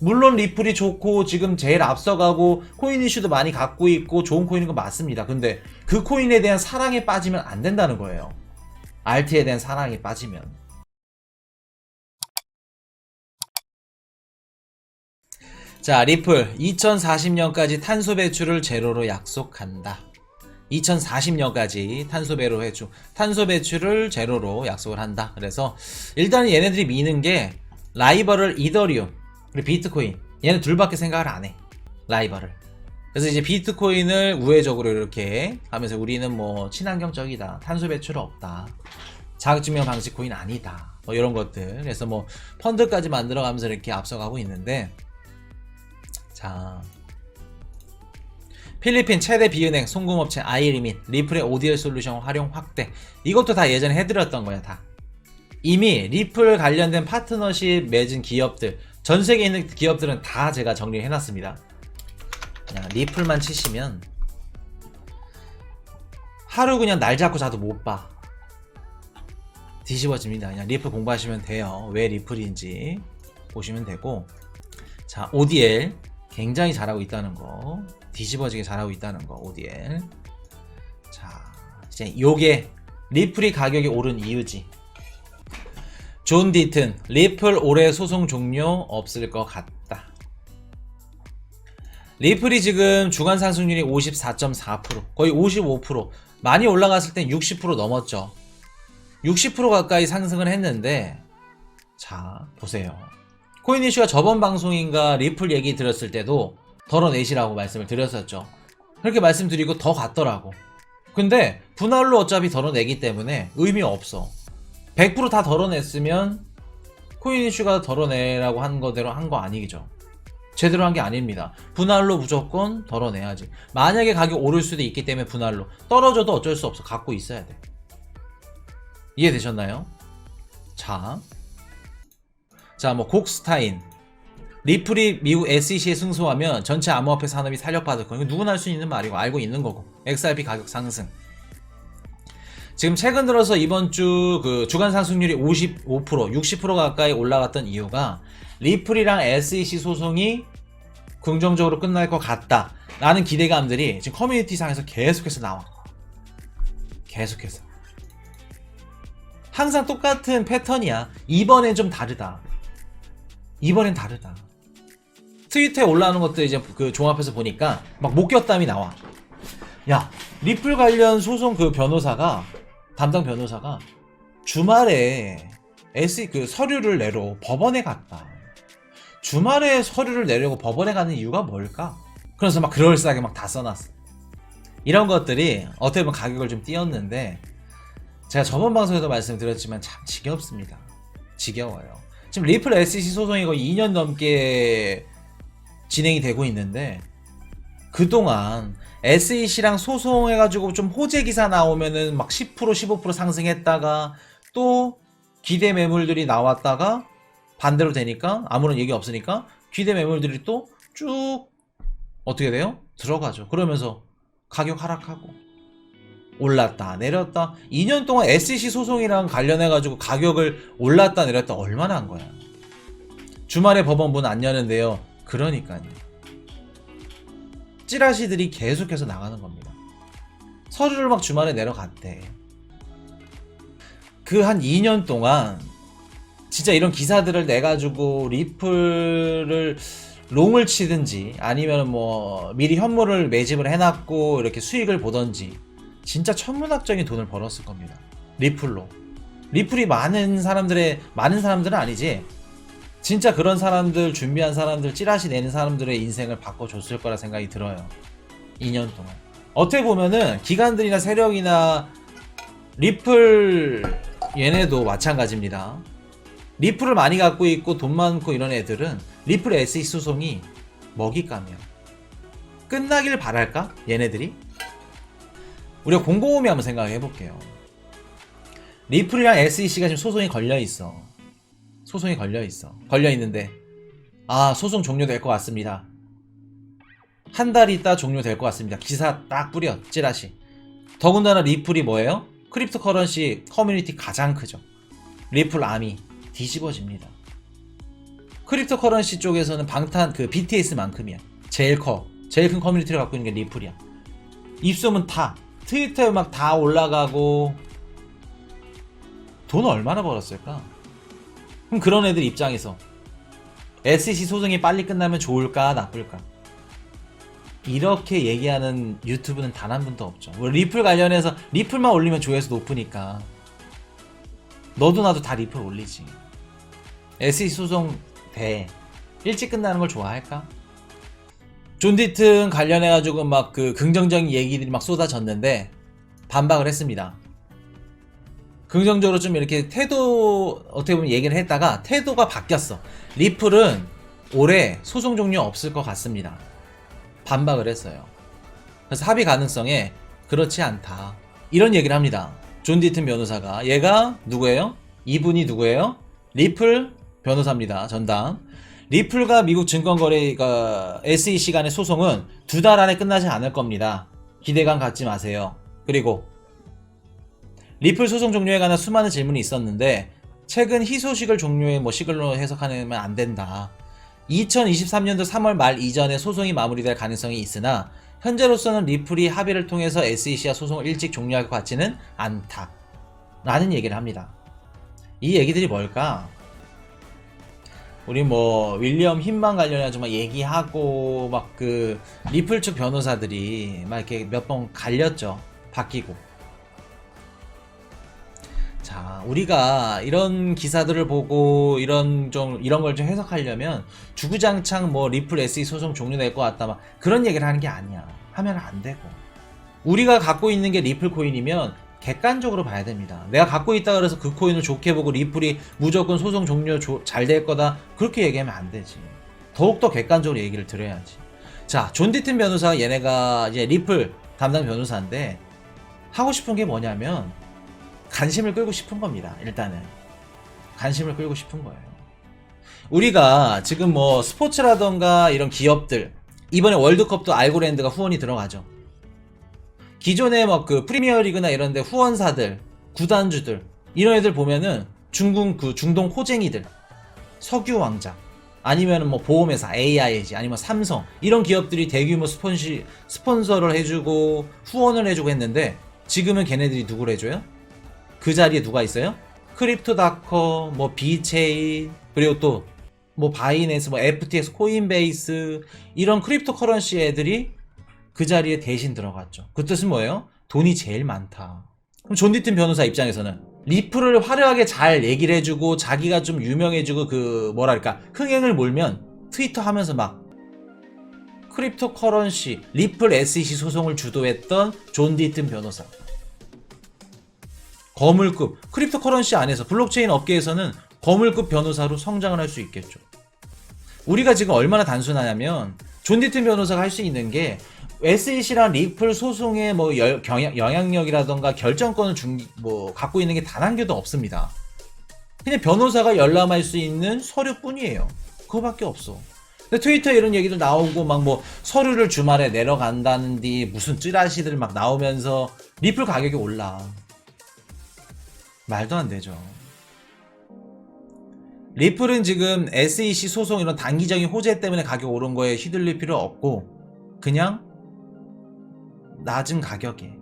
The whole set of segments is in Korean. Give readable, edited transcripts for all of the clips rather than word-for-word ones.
물론 리플이 좋고 지금 제일 앞서가고 코인 이슈도 많이 갖고 있고 좋은 코인인 건 맞습니다. 근데 그 코인에 대한 사랑에 빠지면 안 된다는 거예요. RT에 대한 사랑에 빠지면. 자, 리플 2040년까지 탄소 배출을 제로로 약속한다. 2040년까지 탄소 배출을 제로로 약속을 한다. 그래서 일단 얘네들이 미는 게 라이벌을 이더리움 그리고 비트코인, 얘네 둘밖에 생각을 안 해. 라이벌을. 그래서 이제 비트코인을 우회적으로 이렇게 하면서 우리는 뭐 친환경적이다, 탄소 배출 없다, 자격증명 방식 코인 아니다, 뭐 이런 것들. 그래서 뭐 펀드까지 만들어가면서 이렇게 앞서가고 있는데, 자, 필리핀 최대 비은행 송금업체 아이리밋 리플의 ODL 솔루션 활용 확대. 이것도 다 예전에 해드렸던 거야. 다 이미 리플 관련된 파트너십 맺은 기업들, 전 세계에 있는 기업들은 다 제가 정리를 해놨습니다. 그냥 리플만 치시면 하루 그냥 날 잡고 자도 못 봐. 뒤집어집니다. 그냥 리플 공부하시면 돼요. 왜 리플인지 보시면 되고, 자, ODL 굉장히 잘하고 있다는 거, 뒤집어지게 잘하고 있다는 거, ODL. 자, 이제 요게 리플이 가격이 오른 이유지. 존 디튼, 리플 올해 소송 종료 없을 것 같다. 리플이 지금 주간 상승률이 54.4%, 거의 55%, 많이 올라갔을 땐 60% 넘었죠. 60% 가까이 상승을 했는데, 자, 보세요. 코인 이슈가 저번 방송인가 리플 얘기 들었을 때도 덜어내시라고 말씀을 드렸었죠. 그렇게 말씀드리고 더 갔더라고. 근데 분할로 어차피 덜어내기 때문에 의미 없어. 100% 다 덜어냈으면 코인 이슈가 덜어내라고 한 거대로 한 거 아니죠. 제대로 한 게 아닙니다. 분할로 무조건 덜어내야지. 만약에 가격 오를 수도 있기 때문에 분할로, 떨어져도 어쩔 수 없어. 갖고 있어야 돼. 이해되셨나요? 자, 뭐 곡스타인, 리플이 미국 SEC에 승소하면 전체 암호화폐 산업이 탄력받을 거. 이거 누구나 할 수 있는 말이고 알고 있는 거고. XRP 가격 상승. 지금 최근 들어서 이번 주 그 주간 상승률이 55%, 60% 가까이 올라갔던 이유가 리플이랑 SEC 소송이 긍정적으로 끝날 것 같다 라는 기대감들이 지금 커뮤니티 상에서 계속해서 나와. 계속해서. 항상 똑같은 패턴이야. 이번엔 좀 다르다. 이번엔 다르다. 트위터에 올라오는 것들 이제 그 종합해서 보니까 막 목격담이 나와. 야, 리플 관련 소송 그 변호사가, 담당 변호사가 주말에 그 서류를 내러 법원에 갔다. 주말에 서류를 내려고 법원에 가는 이유가 뭘까? 그래서 막 그럴싸하게 막 다 써놨어. 이런 것들이 어떻게 보면 가격을 좀 띄웠는데, 제가 저번 방송에도 말씀드렸지만 참 지겹습니다. 지겨워요. 지금 리플 SEC 소송이 거의 2년 넘게 진행이 되고 있는데, 그동안 SEC랑 소송해가지고 좀 호재 기사 나오면은 막 10% 15% 상승했다가 또 기대 매물들이 나왔다가 반대로 되니까 아무런 얘기 없으니까 기대 매물들이 또 쭉 어떻게 돼요? 들어가죠. 그러면서 가격 하락하고 올랐다 내렸다. 2년 동안 SEC 소송이랑 관련해가지고 가격을 올랐다 내렸다 얼마나 한 거야. 주말에 법원 문 안 여는데요. 그러니까요. 찌라시들이 계속해서 나가는 겁니다. 서류를 막 주말에 내려갔대. 그 한 2년 동안 진짜 이런 기사들을 내가지고 리플을 롱을 치든지 아니면 뭐 미리 현물을 매집을 해놨고 이렇게 수익을 보던지 진짜 천문학적인 돈을 벌었을 겁니다. 리플로. 리플이 많은 사람들은 아니지, 진짜 그런 사람들, 준비한 사람들, 찌라시 내는 사람들의 인생을 바꿔줬을 거라 생각이 들어요. 2년 동안. 어떻게 보면은 기관들이나 세력이나 리플 얘네도 마찬가지입니다. 리플을 많이 갖고 있고 돈 많고 이런 애들은 리플 SEC 소송이 먹잇감이야. 끝나길 바랄까? 얘네들이? 우리가 곰곰이 한번 생각해 볼게요. 리플이랑 SEC가 지금 소송이 걸려있어. 소송이 걸려있어. 걸려있는데, 아, 소송 종료될 것 같습니다. 한 달 있다 종료될 것 같습니다. 기사 딱 뿌려, 찌라시. 더군다나 리플이 뭐예요? 크립토 커런시 커뮤니티 가장 크죠. 리플 아미 뒤집어집니다. 크립토 커런시 쪽에서는 방탄 그 BTS만큼이야. 제일 큰 커뮤니티를 갖고 있는 게 리플이야. 입소문 타. 트위터에 막 다 올라가고. 돈 얼마나 벌었을까? 그럼 그런 애들 입장에서 SEC 소송이 빨리 끝나면 좋을까 나쁠까? 이렇게 얘기하는 유튜브는 단 한 분도 없죠. 뭐 리플 관련해서 리플만 올리면 조회수 높으니까 너도 나도 다 리플 올리지. SEC 소송 대 일찍 끝나는 걸 좋아할까? 존 디튼 관련해가지고 막 그 긍정적인 얘기들이 막 쏟아졌는데 반박을 했습니다. 긍정적으로 좀 이렇게 태도 어떻게 보면 얘기를 했다가 태도가 바뀌었어. 리플은 올해 소송 종료 없을 것 같습니다. 반박을 했어요. 그래서 합의 가능성에 그렇지 않다. 이런 얘기를 합니다. 존 디튼 변호사가. 얘가 누구예요? 이분이 누구예요? 리플 변호사입니다. 전담. 리플과 미국 증권거래가 SEC 간의 소송은 2달 안에 끝나지 않을 겁니다. 기대감 갖지 마세요. 그리고 리플 소송 종료에 관한 수많은 질문이 있었는데 최근 희소식을 종료해 뭐 시글로 해석하면 안 된다. 2023년도 3월 말 이전에 소송이 마무리될 가능성이 있으나 현재로서는 리플이 합의를 통해서 SEC와 소송을 일찍 종료할 것 같지는 않다. 라는 얘기를 합니다. 이 얘기들이 뭘까? 우리 뭐 윌리엄 힘만 관련해가지고 막 얘기하고 막 그 리플 측 변호사들이 막 이렇게 몇 번 갈렸죠. 바뀌고. 자, 우리가 이런 기사들을 보고 이런 걸 좀 해석하려면 주구장창 뭐 리플 SE 소송 종료될 것 같다 막 그런 얘기를 하는 게 아니야. 하면 안 되고. 우리가 갖고 있는 게 리플 코인이면 객관적으로 봐야 됩니다. 내가 갖고 있다 그래서 그 코인을 좋게 보고 리플이 무조건 소송 종료 잘 될 거다 그렇게 얘기하면 안 되지. 더욱더 객관적으로 얘기를 드려야지. 자, 존 디튼 변호사 얘네가 이제 리플 담당 변호사인데 하고 싶은 게 뭐냐면 관심을 끌고 싶은 겁니다. 일단은 관심을 끌고 싶은 거예요. 우리가 지금 뭐 스포츠라던가 이런 기업들 이번에 월드컵도 알고랜드가 후원이 들어가죠. 기존에 뭐 그 프리미어리그나 이런데 후원사들, 구단주들 이런 애들 보면은 중국 그 중동 호쟁이들, 석유왕자 아니면은 뭐 보험회사 AIG 아니면 삼성 이런 기업들이 대규모 스폰서를 해주고 후원을 해주고 했는데 지금은 걔네들이 누구를 해줘요? 그 자리에 누가 있어요? 크립토닷컴, 뭐 비체인, 그리고 또 뭐 바이낸스, 뭐 FTX, 코인베이스 이런 크립토 커런시 애들이 그 자리에 대신 들어갔죠. 그 뜻은 뭐예요? 돈이 제일 많다. 그럼 존 디튼 변호사 입장에서는 리플을 화려하게 잘 얘기를 해주고 자기가 좀 유명해지고 그 뭐랄까 흥행을 몰면 트위터 하면서 막 크립토 커런시 리플 SEC 소송을 주도했던 존 디튼 변호사 거물급 크립토 커런시 안에서 블록체인 업계에서는 거물급 변호사로 성장을 할 수 있겠죠. 우리가 지금 얼마나 단순하냐면 존 디튼 변호사가 할 수 있는 게 SEC랑 리플 소송의 뭐 영향력이라던가 결정권을 갖고 있는 게 단 한 개도 없습니다. 그냥 변호사가 열람할 수 있는 서류뿐이에요. 그거밖에 없어. 근데 트위터에 이런 얘기들 나오고 막 뭐 서류를 주말에 내려간다는디 무슨 찌라시들 막 나오면서 리플 가격이 올라. 말도 안 되죠. 리플은 지금 SEC 소송 이런 단기적인 호재 때문에 가격 오른 거에 휘둘릴 필요 없고 그냥 낮은 가격에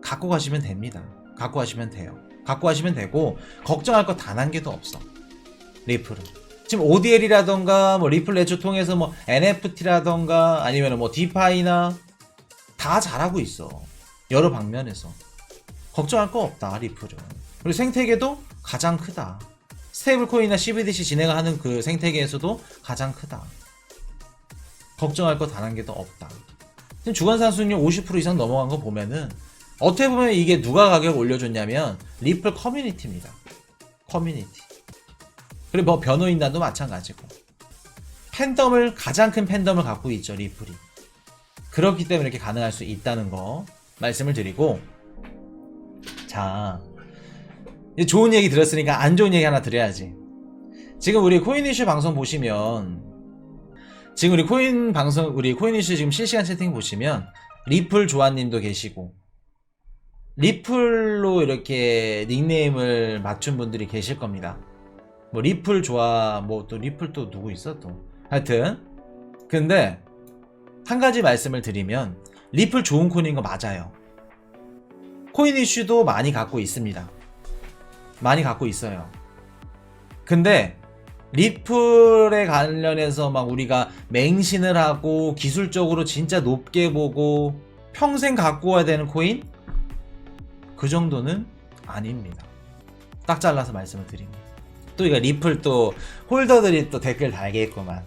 갖고 가시면 됩니다. 갖고 가시면 돼요. 갖고 가시면 되고 걱정할 거 단 한 개도 없어. 리플은 지금 ODL이라던가 뭐 리플 레저 통해서 뭐 NFT라던가 아니면 뭐 디파이나 다 잘하고 있어. 여러 방면에서 걱정할 거 없다. 리플은. 그리고 생태계도 가장 크다. 스테이블 코인이나 CBDC 진행을 하는 그 생태계에서도 가장 크다. 걱정할 거 단 한 개도 없다. 지금 주간 상승률 50% 이상 넘어간 거 보면은 어떻게 보면 이게 누가 가격 올려줬냐면 리플 커뮤니티입니다. 커뮤니티. 그리고 뭐 변호인단도 마찬가지고 팬덤을 가장 큰 팬덤을 갖고 있죠. 리플이. 그렇기 때문에 이렇게 가능할 수 있다는 거 말씀을 드리고 자 좋은 얘기 들었으니까 안 좋은 얘기 하나 드려야지. 지금 우리 코인 이슈 방송 보시면 지금 우리 코인 이슈 지금 실시간 채팅 보시면 리플 조아님도 계시고 리플로 이렇게 닉네임을 맞춘 분들이 계실 겁니다. 뭐 리플 좋아, 뭐 또 리플 또 누구 있어 또. 하여튼 근데 한 가지 말씀을 드리면 리플 좋은 코인인 거 맞아요. 코인 이슈도 많이 갖고 있습니다. 많이 갖고 있어요. 근데 리플에 관련해서 막 우리가 맹신을 하고 기술적으로 진짜 높게 보고 평생 갖고 와야 되는 코인? 그 정도는 아닙니다. 딱 잘라서 말씀을 드립니다. 또 이거 리플 또 홀더들이 또 댓글 달겠구만.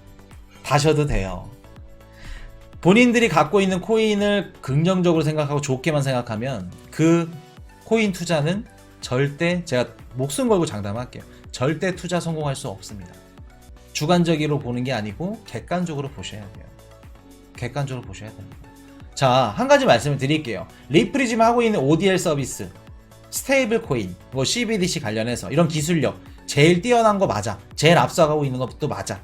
다셔도 돼요. 본인들이 갖고 있는 코인을 긍정적으로 생각하고 좋게만 생각하면 그 코인 투자는 절대, 제가 목숨 걸고 장담할게요, 절대 투자 성공할 수 없습니다. 주관적으로 보는 게 아니고 객관적으로 보셔야 돼요. 객관적으로 보셔야 됩니다. 자, 한 가지 말씀을 드릴게요. 리플이 지금 하고 있는 ODL 서비스, 스테이블 코인, 뭐 CBDC 관련해서 이런 기술력 제일 뛰어난 거 맞아. 제일 앞서가고 있는 것도 맞아.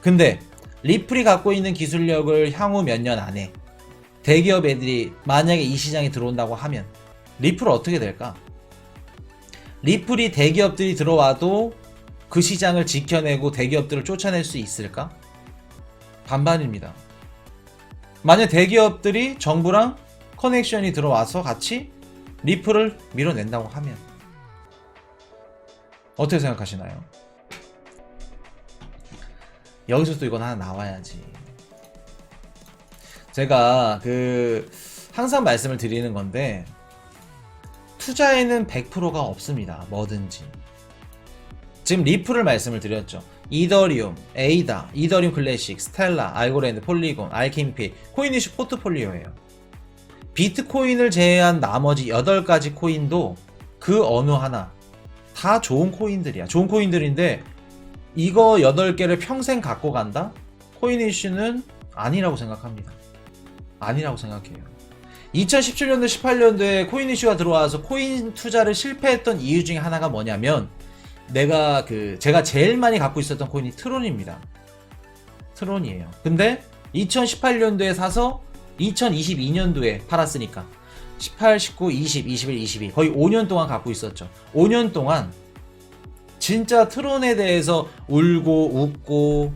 근데 리플이 갖고 있는 기술력을 향후 몇 년 안에 대기업 애들이 만약에 이 시장에 들어온다고 하면 리플은 어떻게 될까? 리플이 대기업들이 들어와도 그 시장을 지켜내고 대기업들을 쫓아낼 수 있을까? 반반입니다. 만약 대기업들이 정부랑 커넥션이 들어와서 같이 리플을 밀어낸다고 하면 어떻게 생각하시나요? 여기서 또 이건 하나 나와야지. 제가 항상 말씀을 드리는 건데 투자에는 100%가 없습니다. 뭐든지. 지금 리플을 말씀을 드렸죠. 이더리움, 에이다, 이더리움 클래식, 스텔라, 알고랜드, 폴리곤, 알킴피, 코인이슈 포트폴리오예요. 비트코인을 제외한 나머지 8가지 코인도 그 어느 하나 다 좋은 코인들이야. 좋은 코인들인데 이거 8개를 평생 갖고 간다? 코인 이슈는 아니라고 생각합니다. 아니라고 생각해요. 2017년도 18년도에 코인 이슈가 들어와서 코인 투자를 실패했던 이유 중에 하나가 뭐냐면 제가 제일 많이 갖고 있었던 코인이 트론입니다. 트론이에요. 근데 2018년도에 사서 2022년도에 팔았으니까 18, 19, 20, 21, 22 거의 5년 동안 갖고 있었죠. 5년 동안 진짜 트론에 대해서 울고 웃고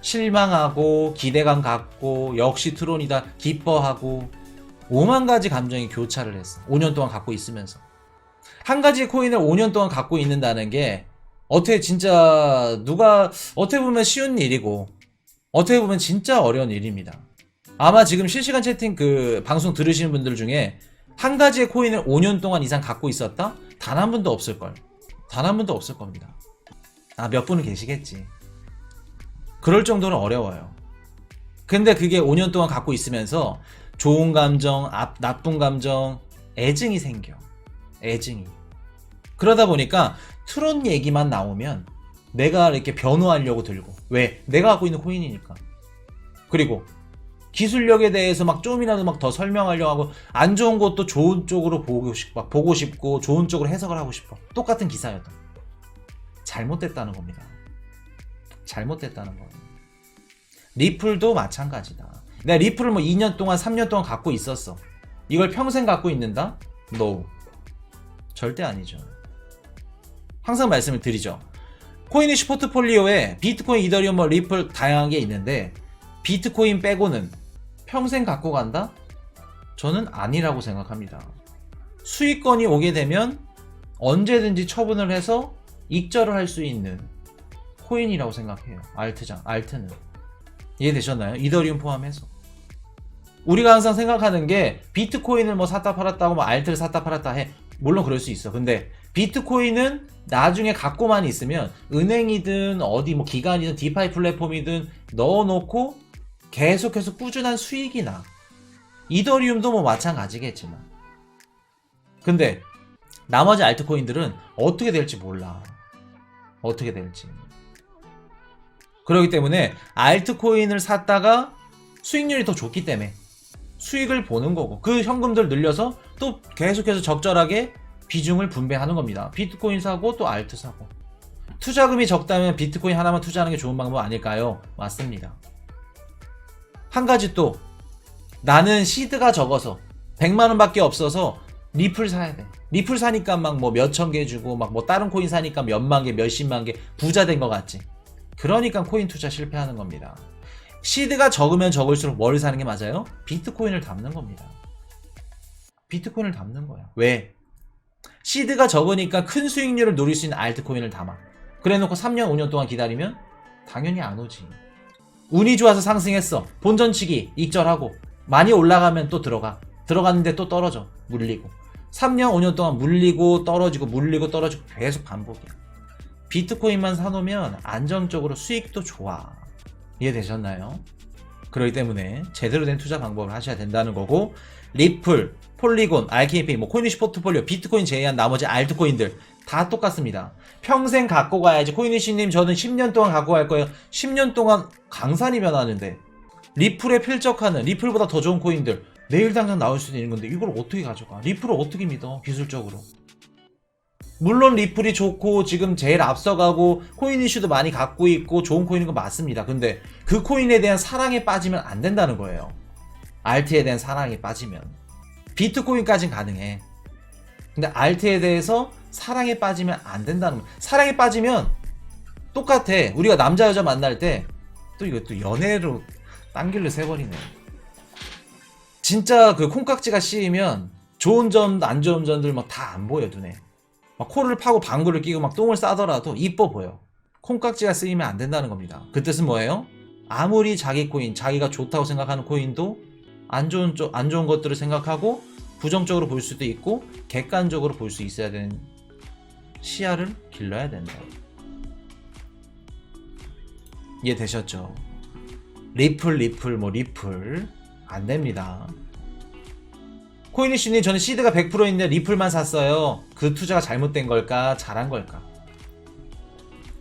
실망하고 기대감 갖고 역시 트론이다 기뻐하고 5만 가지 감정이 교차를 했어. 5년 동안 갖고 있으면서. 한 가지 코인을 5년 동안 갖고 있는다는 게 어떻게 진짜 어떻게 보면 쉬운 일이고 어떻게 보면 진짜 어려운 일입니다. 아마 지금 실시간 채팅 방송 들으시는 분들 중에 한 가지의 코인을 5년 동안 이상 갖고 있었다? 단 한 분도 없을걸. 단 한 분도 없을 겁니다. 몇 분은 계시겠지. 그럴 정도는 어려워요. 근데 그게 5년 동안 갖고 있으면서 좋은 감정, 나쁜 감정, 애증이 생겨. 애증이. 그러다 보니까 트론 얘기만 나오면 내가 이렇게 변호하려고 들고. 왜? 내가 갖고 있는 코인이니까. 그리고 기술력에 대해서 막 좀이라도 막 더 설명하려고 하고 안 좋은 것도 좋은 쪽으로 보고 싶고 좋은 쪽으로 해석을 하고 싶어. 똑같은 기사여도. 잘못됐다는 겁니다. 잘못됐다는 거예요. 리플도 마찬가지다. 내가 리플을 뭐 2년 동안 3년 동안 갖고 있었어. 이걸 평생 갖고 있는다? No. 절대 아니죠. 항상 말씀을 드리죠. 코인이슈 포트폴리오에 비트코인, 이더리움, 리플 다양한 게 있는데 비트코인 빼고는 평생 갖고 간다? 저는 아니라고 생각합니다. 수익권이 오게 되면 언제든지 처분을 해서 익절을 할 수 있는 코인이라고 생각해요. 알트는. 이해되셨나요? 이더리움 포함해서. 우리가 항상 생각하는 게 비트코인을 뭐 샀다 팔았다고 뭐 알트를 샀다 팔았다 해. 물론 그럴 수 있어. 근데 비트코인은 나중에 갖고만 있으면 은행이든 어디 뭐 기관이든 디파이 플랫폼이든 넣어놓고 계속해서 꾸준한 수익이 나. 이더리움도 뭐 마찬가지겠지만. 근데 나머지 알트코인들은 어떻게 될지 몰라. 어떻게 될지. 그렇기 때문에 알트코인을 샀다가 수익률이 더 좋기 때문에 수익을 보는 거고 그 현금들 늘려서 또 계속해서 적절하게 비중을 분배하는 겁니다. 비트코인 사고 또 알트 사고. 투자금이 적다면 비트코인 하나만 투자하는 게 좋은 방법 아닐까요? 맞습니다. 한 가지 또 나는 시드가 적어서 100만원 밖에 없어서 리플 사야 돼. 리플 사니까 막 뭐 몇천 개 주고 막 뭐 다른 코인 사니까 몇만 개, 몇십만 개 부자 된 것 같지. 그러니까 코인 투자 실패하는 겁니다. 시드가 적으면 적을수록 뭘 사는 게 맞아요? 비트코인을 담는 겁니다. 비트코인을 담는 거야. 왜? 시드가 적으니까 큰 수익률을 노릴 수 있는 알트코인을 담아. 그래 놓고 3년, 5년 동안 기다리면 당연히 안 오지. 운이 좋아서 상승했어. 본전치기 익절하고 많이 올라가면 또 들어갔는데 또 떨어져. 물리고 3년, 5년 동안 물리고 떨어지고 물리고 떨어지고 계속 반복이야. 비트코인만 사놓으면 안정적으로 수익도 좋아. 이해되셨나요? 그렇기 때문에 제대로 된 투자 방법을 하셔야 된다는 거고, 리플, 폴리곤, RKP, 뭐 코인니시 포트폴리오, 비트코인 제외한 나머지 알트코인들 다 똑같습니다. 평생 갖고 가야지. 코인니시님 저는 10년 동안 갖고 갈 거예요. 10년 동안 강산이 변하는데 리플에 필적하는, 리플보다 더 좋은 코인들 내일 당장 나올 수도 있는 건데 이걸 어떻게 가져가? 리플을 어떻게 믿어? 기술적으로. 물론 리플이 좋고 지금 제일 앞서가고 코인 이슈도 많이 갖고 있고 좋은 코인인 거 맞습니다. 근데 그 코인에 대한 사랑에 빠지면 안 된다는 거예요. 알트에 대한 사랑에 빠지면. 비트코인까진 가능해. 근데 알트에 대해서 사랑에 빠지면 안 된다는 거예요. 사랑에 빠지면 똑같아. 우리가 남자 여자 만날 때 또 이것도 연애로 딴길로 새버리네. 진짜 그 콩깍지가 씌이면 좋은 점 안 좋은 점들 막 다 안 보여 눈에. 막 코를 파고 방구를 끼고 막 똥을 싸더라도 이뻐 보여. 콩깍지가 쓰이면 안 된다는 겁니다. 그 뜻은 뭐예요? 아무리 자기 코인, 자기가 좋다고 생각하는 코인도 안 좋은 것들을 생각하고 부정적으로 볼 수도 있고 객관적으로 볼 수 있어야 되는 시야를 길러야 된다. 이해되셨죠? 리플 안 됩니다. 코인이슈님 저는 시드가 100% 있는데 리플만 샀어요. 그 투자가 잘못된 걸까? 잘한 걸까?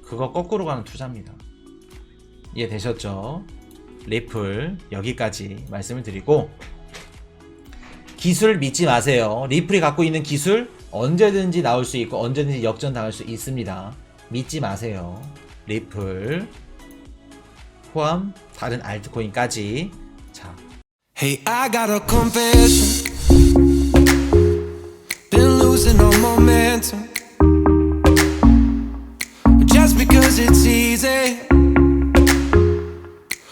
그거 거꾸로 가는 투자입니다. 이해되셨죠? 리플 여기까지 말씀을 드리고, 기술 믿지 마세요. 리플이 갖고 있는 기술 언제든지 나올 수 있고 언제든지 역전 당할 수 있습니다. 믿지 마세요. 리플 포함 다른 알트코인까지. 자, Hey, I got a confession. Been losing all momentum. Just because it's easy,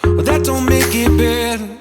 well, that don't make it better.